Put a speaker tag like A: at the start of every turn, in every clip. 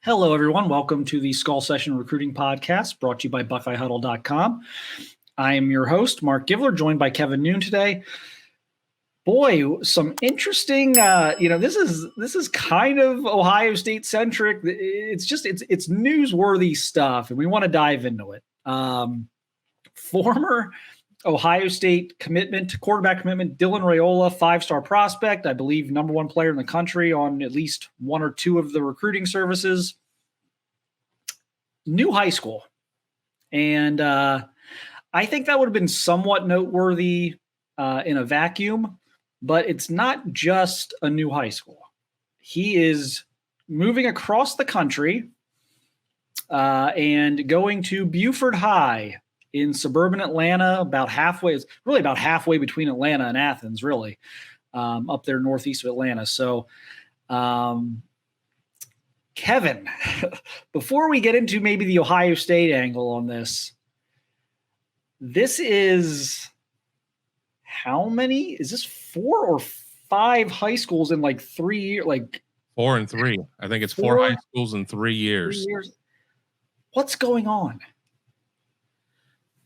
A: Hello, everyone. Welcome to the Skull Session Recruiting Podcast brought to you by BuckeyeHuddle.com. I am your host, Mark Givler, joined by Kevin Noon today. Boy, some interesting, this is kind of Ohio State centric. It's newsworthy stuff, and we want to dive into it. Former Ohio State quarterback commitment, Dylan Raiola, 5-star prospect, I believe number one player in the country on at least one or two of the recruiting services. New high school. And I think that would have been somewhat noteworthy in a vacuum, but it's not just a new high school. He is moving across the country and going to Buford High in suburban Atlanta, about halfway. It's really about halfway between Atlanta and Athens, really, up there northeast of Atlanta. So, Kevin, before we get into maybe the Ohio State angle on this is how many? Is this 4 or 5 high schools in like 3 years? Like
B: 4 and 3. I think it's 4 high schools in 3 years.
A: 3 years. What's going on?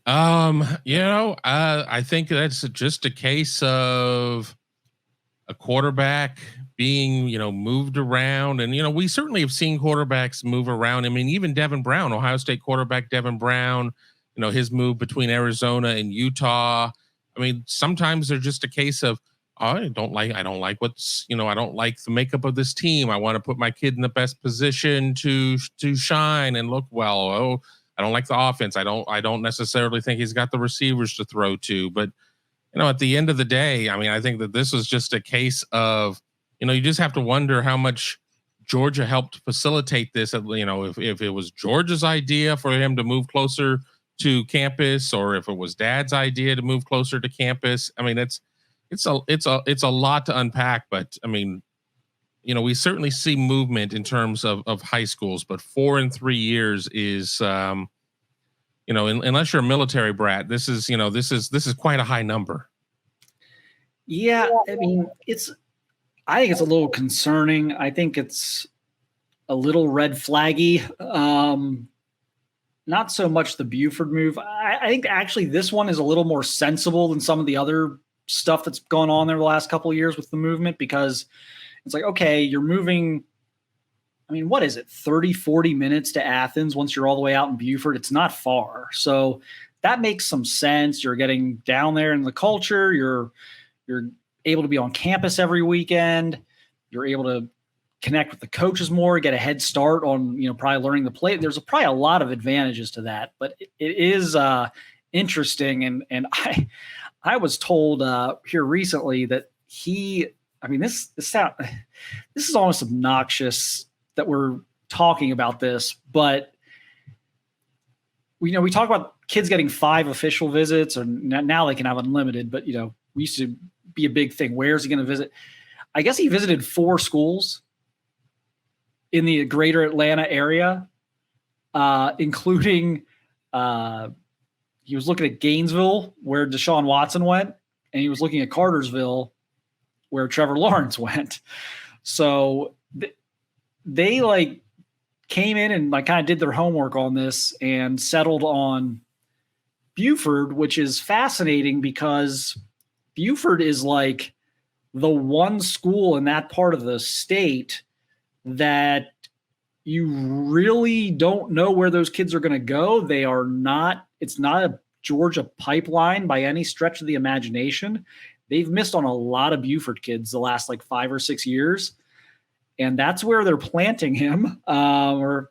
B: I think that's just a case of a quarterback being, moved around. And, we certainly have seen quarterbacks move around. I mean, even Devin Brown, Ohio State quarterback Devin Brown, his move between Arizona and Utah. I mean, sometimes they're just a case of, I don't like I don't like the makeup of this team. I want to put my kid in the best position to shine and look well. Oh, I don't like the offense. I don't necessarily think he's got the receivers to throw to. But, at the end of the day, I mean, I think that this was just a case of, you just have to wonder how much Georgia helped facilitate this. If it was Georgia's idea for him to move closer to campus, or if it was Dad's idea to move closer to campus. I mean, it's a lot to unpack. But I mean, we certainly see movement in terms of high schools, but 4 and 3 years is, unless you're a military brat, this is quite a high number.
A: Yeah. I mean, I think it's a little concerning. I think it's a little red flaggy. Not so much the Buford move. I think actually this one is a little more sensible than some of the other stuff that's gone on there the last couple of years with the movement, because it's like, okay, you're moving, I mean, what is it, 30, 40 minutes to Athens once you're all the way out in Buford? It's not far. So that makes some sense. You're getting down there in the culture. You're able to be on campus every weekend. You're able to connect with the coaches more, get a head start on, probably learning the play. There's probably a lot of advantages to that, but it is interesting. And I was told here recently that this is almost obnoxious that we're talking about this, but we talk about kids getting 5 official visits, or now they can have unlimited, but we used to be a big thing. Where's he going to visit? I guess he visited 4 schools in the greater Atlanta area, including he was looking at Gainesville, where Deshaun Watson went, and he was looking at Cartersville, where Trevor Lawrence went. So they came in and kind of did their homework on this and settled on Buford, which is fascinating because Buford is like the one school in that part of the state that you really don't know where those kids are going to go. It's not a Georgia pipeline by any stretch of the imagination. They've missed on a lot of Buford kids the last 5 or 6 years. And that's where they're planting him. And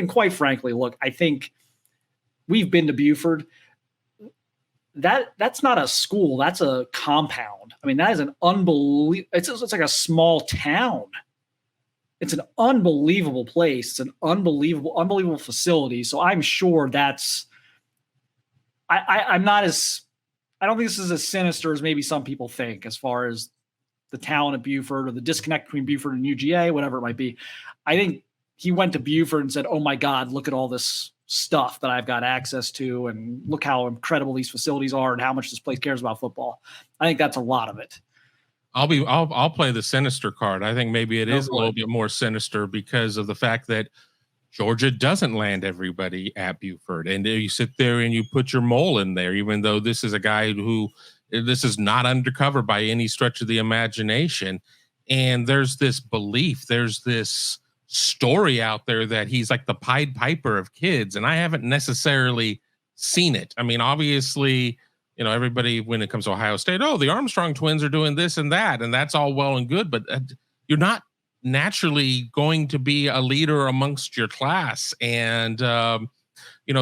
A: quite frankly, look, I think we've been to Buford. That's not a school. That's a compound. I mean, that is an unbelievable. It's like a small town. It's an unbelievable place. It's an unbelievable facility. So I'm sure that's. I'm not as. I don't think this is as sinister as maybe some people think, as far as the talent at Buford or the disconnect between Buford and UGA, whatever it might be. I think he went to Buford and said, "Oh my God, look at all this stuff that I've got access to, and look how incredible these facilities are, and how much this place cares about football." I think that's a lot of it.
B: I'll play the sinister card. I think maybe it is a little bit more sinister because of the fact that Georgia doesn't land everybody at Buford, and you sit there and you put your mole in there, even though this is a guy who this is not undercover by any stretch of the imagination. And there's this belief, there's this story out there that he's like the Pied Piper of kids, and I haven't necessarily seen it. I mean, obviously, everybody when it comes to Ohio State, oh, the Armstrong twins are doing this and that, and that's all well and good, but you're not naturally going to be a leader amongst your class. And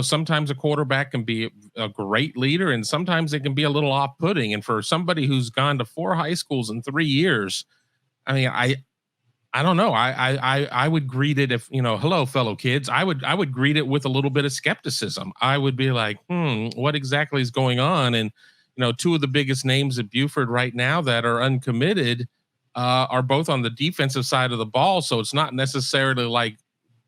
B: sometimes a quarterback can be a great leader, and sometimes it can be a little off-putting. And for somebody who's gone to 4 high schools in 3 years, I mean, I don't know. I would greet it if, hello, fellow kids. I would greet it with a little bit of skepticism. I would be like, what exactly is going on? And, 2 of the biggest names at Buford right now that are uncommitted are both on the defensive side of the ball. So it's not necessarily like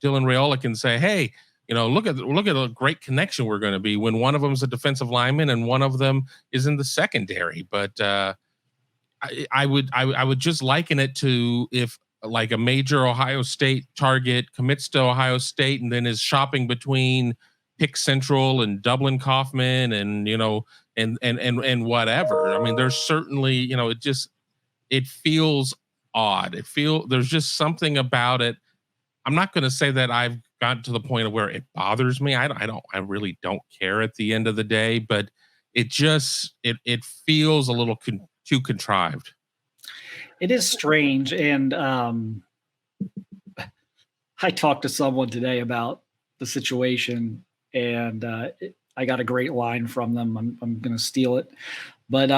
B: Dylan Raiola can say, hey, look at the great connection we're going to be when one of them is a defensive lineman and one of them is in the secondary. But I would just liken it to if like a major Ohio State target commits to Ohio State and then is shopping between Pick Central and Dublin Kaufman and and whatever. I mean, there's certainly it feels odd. There's just something about it. I'm not going to say that I've gotten to the point of where it bothers me. I really don't care at the end of the day, but it just, it feels a little too contrived.
A: It is strange. And I talked to someone today about the situation, and I got a great line from them. I'm going to steal it, but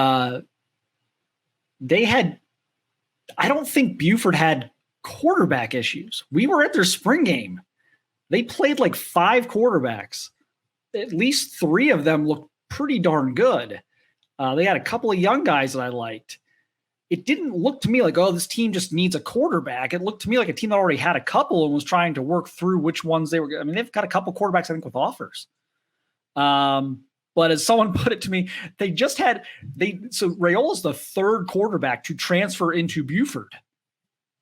A: I don't think Buford had quarterback issues. We were at their spring game. They played like 5 quarterbacks. At least 3 of them looked pretty darn good. They had a couple of young guys that I liked. It didn't look to me like, oh, this team just needs a quarterback. It looked to me like a team that already had a couple and was trying to work through which ones they were. I mean, they've got a couple quarterbacks, I think, with offers. But as someone put it to me, so Raiola's the 3rd quarterback to transfer into Buford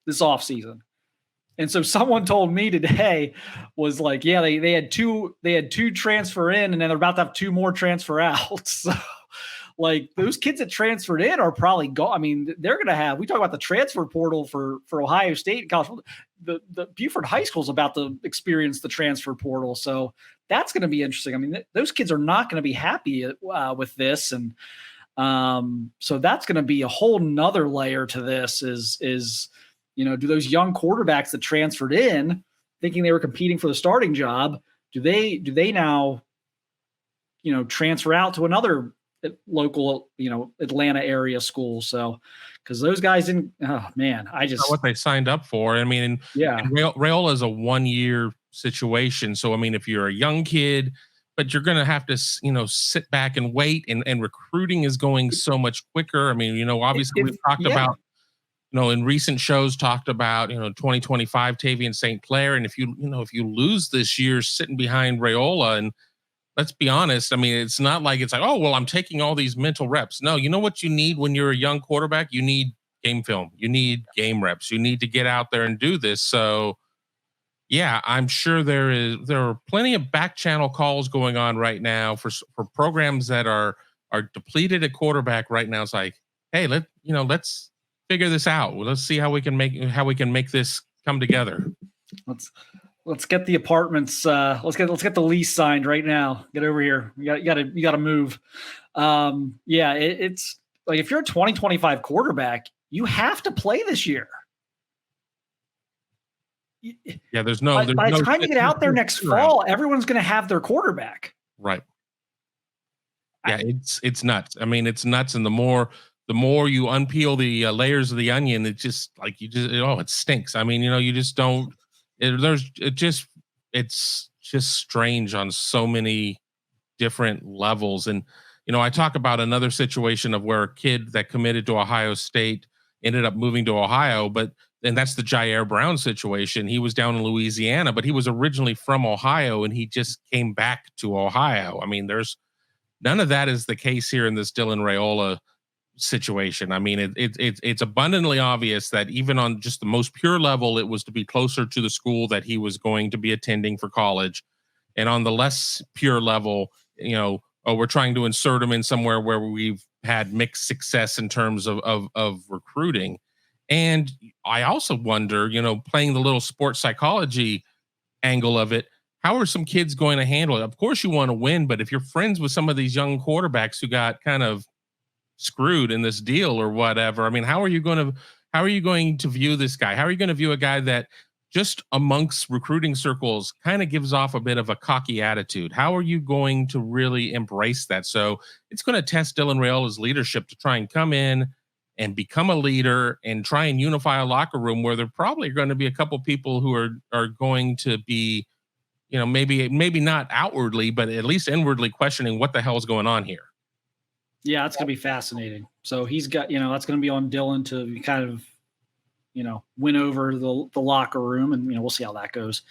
A: this offseason. And so someone told me today was like, yeah, they had 2 transfer in, and then they're about to have 2 more transfer out. So like those kids that transferred in are probably I mean, they're going to have, we talk about the transfer portal for Ohio State and college. The Buford High School is about to experience the transfer portal. So that's going to be interesting. I mean, those kids are not going to be happy with this. And so that's going to be a whole nother layer to this is, do those young quarterbacks that transferred in thinking they were competing for the starting job, do they now, transfer out to another local, Atlanta area school? So, because those guys didn't, oh man,
B: what they signed up for. I mean, and Raiola is a 1-year situation. So, I mean, if you're a young kid, but you're going to have to, sit back and wait, and recruiting is going so much quicker. I mean, obviously we've talked about, in recent shows talked about, 2025 Tavian St. Clair. And if you lose this year sitting behind Raiola, and let's be honest, I mean, it's not like it's like, oh, well, I'm taking all these mental reps. No, you know what you need when you're a young quarterback? You need game film. You need game reps. You need to get out there and do this. So, yeah, I'm sure there are plenty of back channel calls going on right now for programs that are depleted at quarterback right now. It's like, hey, let's figure this out. Let's see how we can make this come together.
A: Let's get the apartments. Let's get the lease signed right now. Get over here. You got to move. It's like if you're a 2025 quarterback, you have to play this year.
B: Yeah, by
A: the time you get out there next fall, everyone's going to have their quarterback.
B: Right. Yeah, it's nuts. I mean, it's nuts, and the more you unpeel the layers of the onion, it just like it stinks. I mean, you just don't. It's just strange on so many different levels. And I talk about another situation of where a kid that committed to Ohio State ended up moving to Ohio, and that's the Jair Brown situation. He was down in Louisiana, but he was originally from Ohio, and he just came back to Ohio. I mean, there's none of that is the case here in this Dylan Raiola situation. I mean, it's abundantly obvious that even on just the most pure level, it was to be closer to the school that he was going to be attending for college. And on the less pure level, we're trying to insert him in somewhere where we've had mixed success in terms of recruiting. And I also wonder, playing the little sports psychology angle of it, how are some kids going to handle it? Of course you want to win, but if you're friends with some of these young quarterbacks who got kind of screwed in this deal or whatever, I mean, how are you going to view this guy? How are you going to view a guy that just amongst recruiting circles kind of gives off a bit of a cocky attitude? How are you going to really embrace that? So it's going to test Dylan Raiola's leadership to try and come in and become a leader and try and unify a locker room where there probably are going to be a couple people who are going to be, maybe not outwardly, but at least inwardly questioning what the hell is going on here.
A: Yeah, it's going to be fascinating. So he's got, that's going to be on Dylan to kind of, win over the locker room, and, we'll see how that goes.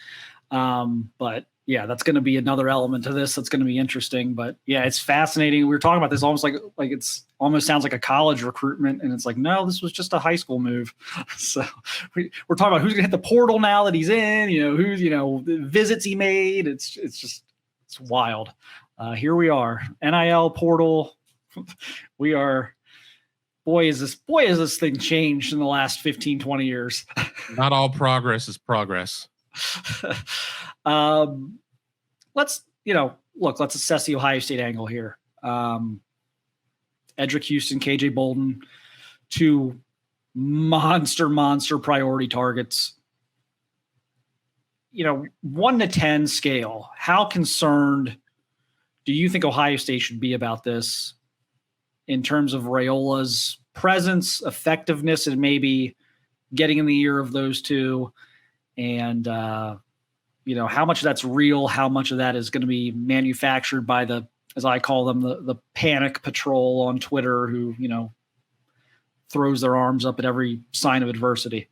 A: But yeah, that's going to be another element to this. That's going to be interesting, but yeah, it's fascinating. We were talking about this almost like it's almost sounds like a college recruitment. And it's like, no, this was just a high school move. So we're talking about who's going to hit the portal now that he's in, who's, the visits he made. It's wild. Here we are, NIL portal. We are, boy, is this thing changed in the last 15, 20 years.
B: Not all progress is progress.
A: Let's assess the Ohio State angle here. Edric Houston, KJ Bolden, two monster priority targets. 1 to 10 scale. How concerned do you think Ohio State should be about this in terms of Raiola's presence, effectiveness, and maybe getting in the ear of those two? And, how much of that's real, how much of that is going to be manufactured by the, as I call them, the panic patrol on Twitter who, throws their arms up at every sign of adversity.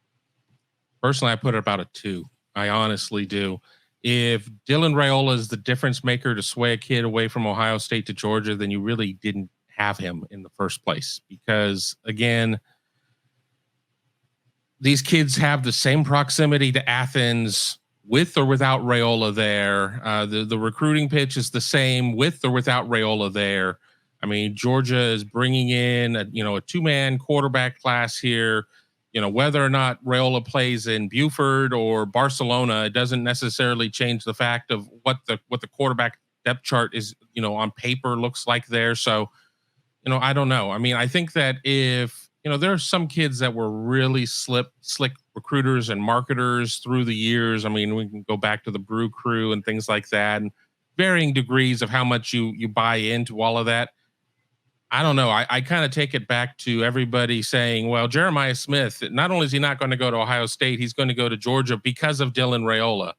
B: Personally, I put it about a 2. I honestly do. If Dylan Raiola is the difference maker to sway a kid away from Ohio State to Georgia, then you really didn't have him in the first place, because again, these kids have the same proximity to Athens with or without Raiola there. The recruiting pitch is the same with or without Raiola there. I mean, Georgia is bringing in a 2-man quarterback class here. Whether or not Raiola plays in Buford or Barcelona, it doesn't necessarily change the fact of what the quarterback depth chart is, on paper looks like there. So, I don't know. I mean, I think that if, there are some kids that were really slick recruiters and marketers through the years. I mean, we can go back to the Brew Crew and things like that, and varying degrees of how much you buy into all of that. I don't know. I kind of take it back to everybody saying, well, Jeremiah Smith, not only is he not going to go to Ohio State, he's going to go to Georgia because of Dylan Raiola.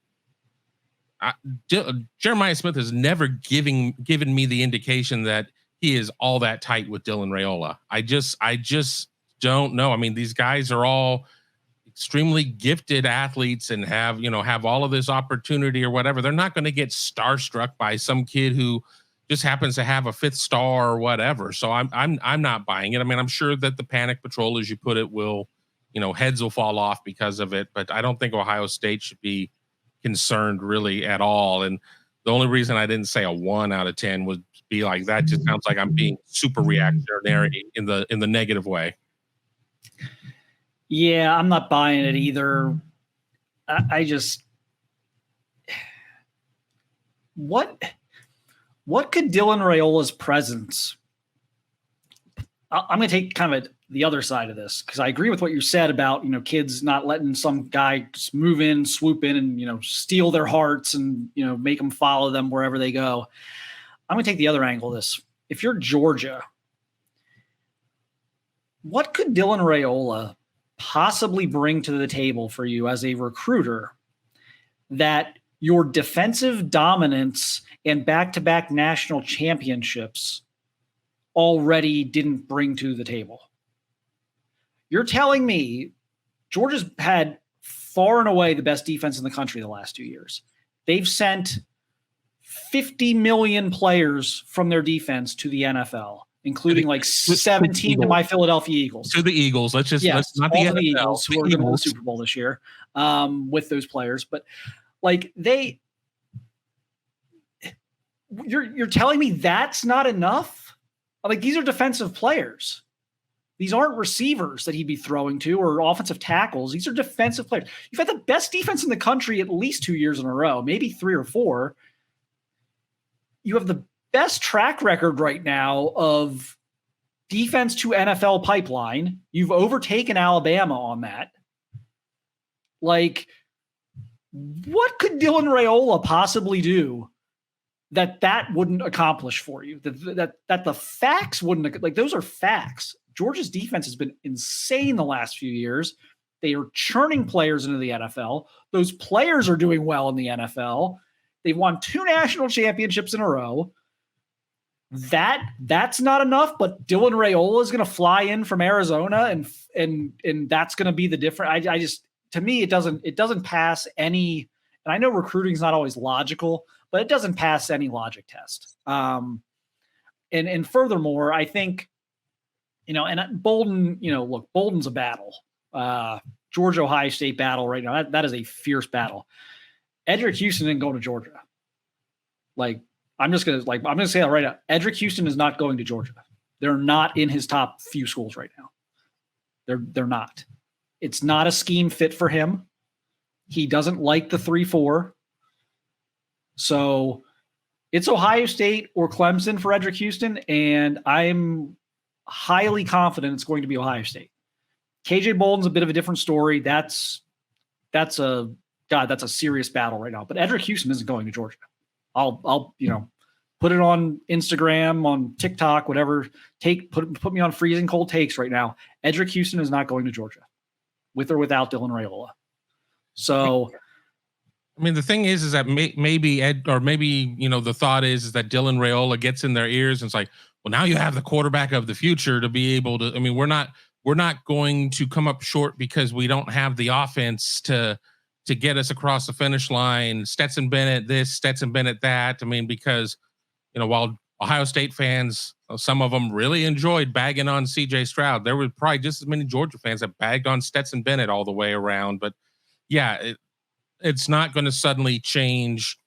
B: Jeremiah Smith has never given me the indication that he is all that tight with Dylan Raiola. I just don't know. I mean, these guys are all extremely gifted athletes and have all of this opportunity or whatever. They're not going to get starstruck by some kid who just happens to have a 5th star or whatever. So I'm not buying it. I mean, I'm sure that the panic patrol, as you put it, will, heads will fall off because of it, but I don't think Ohio State should be concerned really at all. And the only reason I didn't say a 1 out of 10 would be like, that just sounds like I'm being super reactionary in the negative way.
A: Yeah, I'm not buying it either. I just, what could Dylan Raiola's presence? I'm going to take kind of the other side of this, because I agree with what you said about, kids not letting some guy just move in, swoop in, and, steal their hearts and, make them follow them wherever they go. I'm going to take the other angle of this. If you're Georgia, what could Dylan Raiola possibly bring to the table for you as a recruiter that your defensive dominance and back-to-back national championships already didn't bring to the table? You're telling me Georgia's had far and away the best defense in the country the last 2 years. They've sent 50 million players from their defense to the NFL. including like 17 to my Philadelphia Eagles.
B: To the Eagles. Let's not
A: all
B: the
A: the Eagles who are going to the Super Bowl this year with those players. But like you're telling me that's not enough? Like, these are defensive players. These aren't receivers that he'd be throwing to or offensive tackles. These are defensive players. You've had the best defense in the country at least 2 years in a row, maybe 3 or 4. You have the best track record right now of defense to NFL pipeline. You've overtaken Alabama on that. Like, what could Dylan Raiola possibly do that wouldn't accomplish for you? That the facts wouldn't, like, those are facts. Georgia's defense has been insane the last few years. They are churning players into the NFL. Those players are doing well in the NFL. They've won 2 national championships in a row. That's not enough, but Dylan Raiola is going to fly in from Arizona and that's going to be the difference. I just, to me, it doesn't pass any, and I know recruiting is not always logical, but it doesn't pass any logic test. And furthermore, I think, and Bolden, look, Bolden's a battle. Georgia Ohio State battle right now. That is a fierce battle. Edric Houston didn't go to Georgia. I'm just gonna say that right now. Edric Houston is not going to Georgia. They're not in his top few schools right now. They're not. It's not a scheme fit for him. He doesn't like the 3-4. So it's Ohio State or Clemson for Edric Houston, and I'm highly confident it's going to be Ohio State. KJ Bolden's a bit of a different story. That's a serious battle right now. But Edric Houston isn't going to Georgia. I'll put it on Instagram, on TikTok, whatever. Put me on freezing cold takes right now. Edric Houston is not going to Georgia, with or without Dylan Raiola. So,
B: I mean, the thing is that maybe the thought is that Dylan Raiola gets in their ears and it's like, well, now you have the quarterback of the future to be able to. I mean, we're not going to come up short because we don't have the offense to get us across the finish line. Stetson Bennett this, Stetson Bennett that. I mean, because, while Ohio State fans, some of them really enjoyed bagging on CJ Stroud, there were probably just as many Georgia fans that bagged on Stetson Bennett all the way around. But yeah, it's not going to suddenly change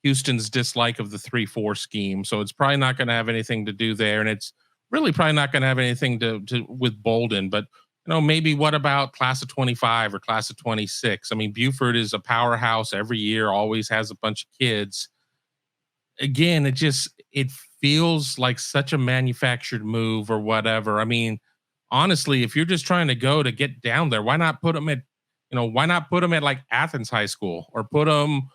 B: Houston's dislike of the 3-4 scheme. So it's probably not going to have anything to do there. And it's really probably not going to have anything to with Bolden, but maybe what about class of 25 or class of 26? I mean, Buford is a powerhouse every year, always has a bunch of kids. Again, it feels like such a manufactured move or whatever. I mean, honestly, if you're just trying to get down there, why not put them at like Athens High School, or put them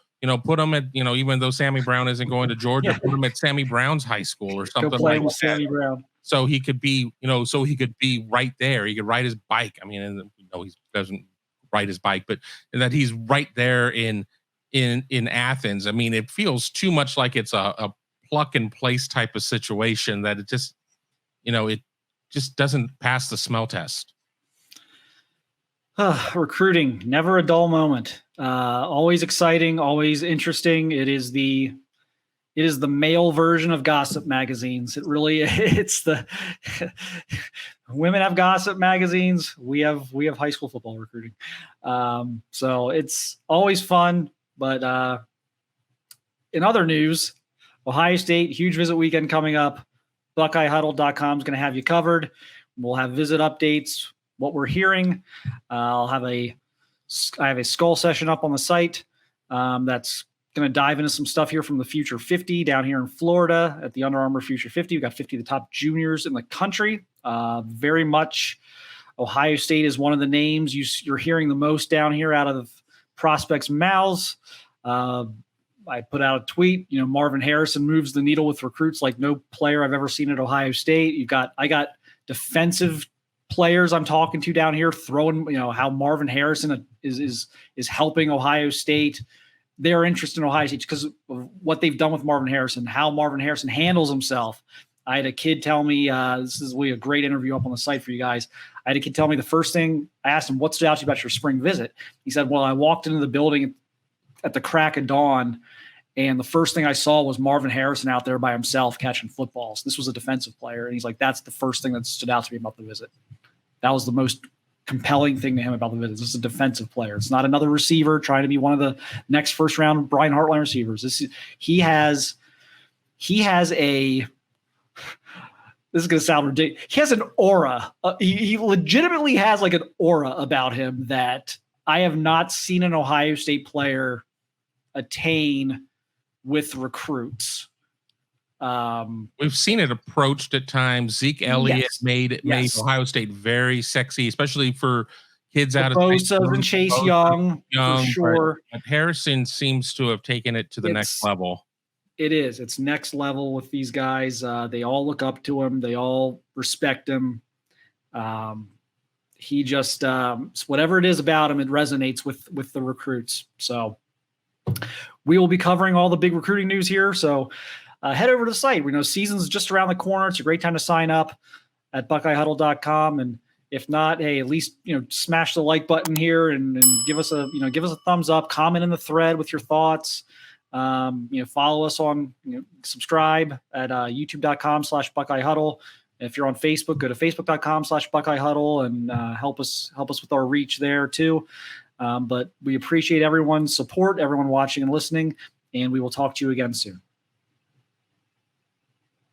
B: at, even though Sammy Brown isn't going to Georgia, put him at Sammy Brown's high school or something.
A: Go play
B: like
A: with
B: that.
A: Sammy Brown.
B: So he could be, right there. He could ride his bike. I mean, and he doesn't ride his bike, but that he's right there in Athens. I mean, it feels too much like it's a pluck and place type of situation that it just doesn't pass the smell test.
A: Recruiting, never a dull moment. Always exciting, always interesting. It is the male version of gossip magazines. It's the women have gossip magazines. We have high school football recruiting. So it's always fun. But in other news, Ohio State, huge visit weekend coming up. BuckeyeHuddle.com is going to have you covered. We'll have visit updates, what we're hearing. I have a skull session up on the site that's going to dive into some stuff here from the Future 50 down here in Florida at the Under Armour Future 50. We've got 50 of the top juniors in the country. Very much Ohio State is one of the names you're hearing the most down here out of prospects' mouths. I put out a tweet, Marvin Harrison moves the needle with recruits like no player I've ever seen at Ohio State. I got defensive players I'm talking to down here throwing, how Marvin Harrison is helping Ohio State. Their interest in Ohio State because of what they've done with Marvin Harrison, how Marvin Harrison handles himself. I had a kid tell me, this is a great interview up on the site for you guys. I had a kid tell me the first thing I asked him, what stood out to you about your spring visit? He said, well, I walked into the building at the crack of dawn And the first thing I saw was Marvin Harrison out there by himself catching footballs. This was a defensive player. And he's like, that's the first thing that stood out to me about the visit. That was the most compelling thing to him about the visit. This is a defensive player. It's not another receiver trying to be one of the next first round Brian Hartline receivers. He has a, this is going to sound ridiculous. He has an aura. He legitimately has like an aura about him that I have not seen an Ohio State player attain with recruits.
B: We've seen it approached at times. Zeke Elliott made Ohio State very sexy, especially for kids out of
A: Bosa and Chase Young, for sure.
B: But Harrison seems to have taken it to the next level.
A: It is. It's next level with these guys. They all look up to him. They all respect him. He just whatever it is about him, it resonates with the recruits. So we will be covering all the big recruiting news here. So head over to the site. We know season's just around the corner. It's a great time to sign up at BuckeyeHuddle.com. And if not, hey, at least smash the like button here and give us a thumbs up. Comment in the thread with your thoughts. Follow us on, subscribe at youtube.com/BuckeyeHuddle. If you're on Facebook, go to facebook.com/BuckeyeHuddle and help us with our reach there too. But we appreciate everyone's support, everyone watching and listening, and we will talk to you again soon.